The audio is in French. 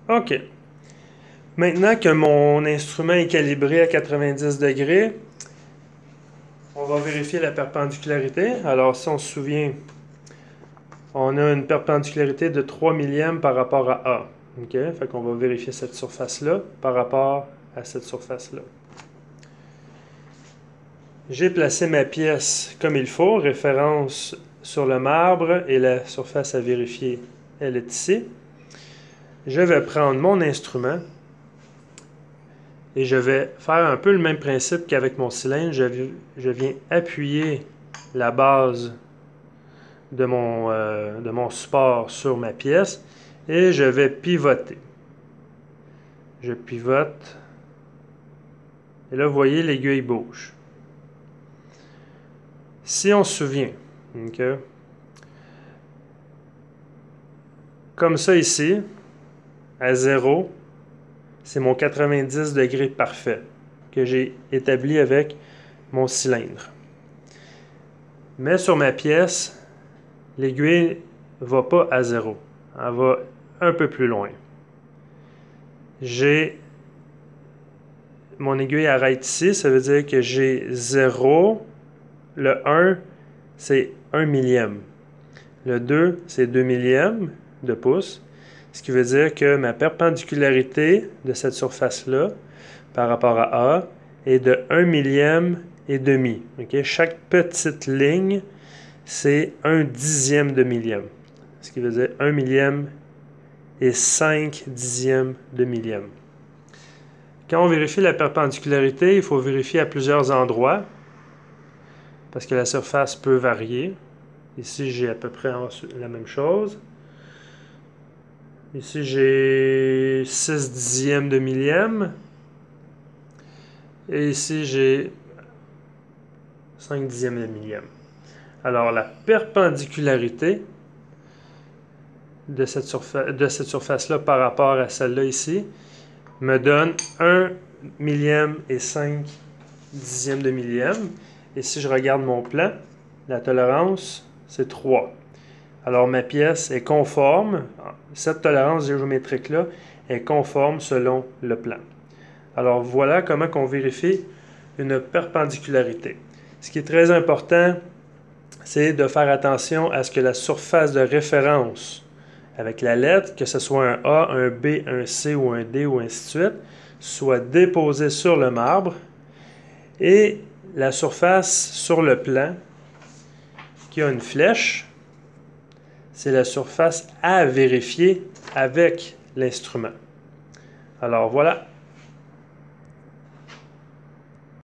OK. Maintenant que mon instrument est calibré à 90 degrés, on va vérifier la perpendicularité. Alors, si on se souvient, on a une perpendicularité de 3 millièmes par rapport à A. OK? Fait qu'on va vérifier cette surface-là par rapport à cette surface-là. J'ai placé ma pièce comme il faut, référence sur le marbre et la surface à vérifier, elle est ici. Je vais prendre mon instrument et je vais faire un peu le même principe qu'avec mon cylindre. Je viens appuyer la base de mon support sur ma pièce et je vais pivoter. Je pivote et là, vous voyez, l'aiguille bouge. Si on se souvient, okay, comme ça ici, à 0, c'est mon 90 degrés parfait que j'ai établi avec mon cylindre. Mais sur ma pièce, l'aiguille ne va pas à 0. Elle va un peu plus loin. Mon aiguille arrête ici, ça veut dire que j'ai 0. Le 1, c'est 1 millième. Le 2, c'est 2 millièmes de pouce. Ce qui veut dire que ma perpendicularité de cette surface-là par rapport à A est de 1 millième et demi. Okay? Chaque petite ligne, c'est 1 dixième de millième. Ce qui veut dire 1 millième et 5 dixièmes de millième. Quand on vérifie la perpendicularité, il faut vérifier à plusieurs endroits parce que la surface peut varier. Ici, j'ai à peu près la même chose. Ici, j'ai 6 dixièmes de millième. Et ici, j'ai 5 dixièmes de millième. Alors, la perpendicularité de cette surface-là par rapport à celle-là ici me donne 1 millième et 5 dixièmes de millième. Et si je regarde mon plan, la tolérance, c'est 3. Alors, ma pièce est conforme. Cette tolérance géométrique-là est conforme selon le plan. Alors, voilà comment on vérifie une perpendicularité. Ce qui est très important, c'est de faire attention à ce que la surface de référence avec la lettre, que ce soit un A, un B, un C ou un D ou ainsi de suite, soit déposée sur le marbre et la surface sur le plan qui a une flèche, c'est la surface à vérifier avec l'instrument. Alors voilà.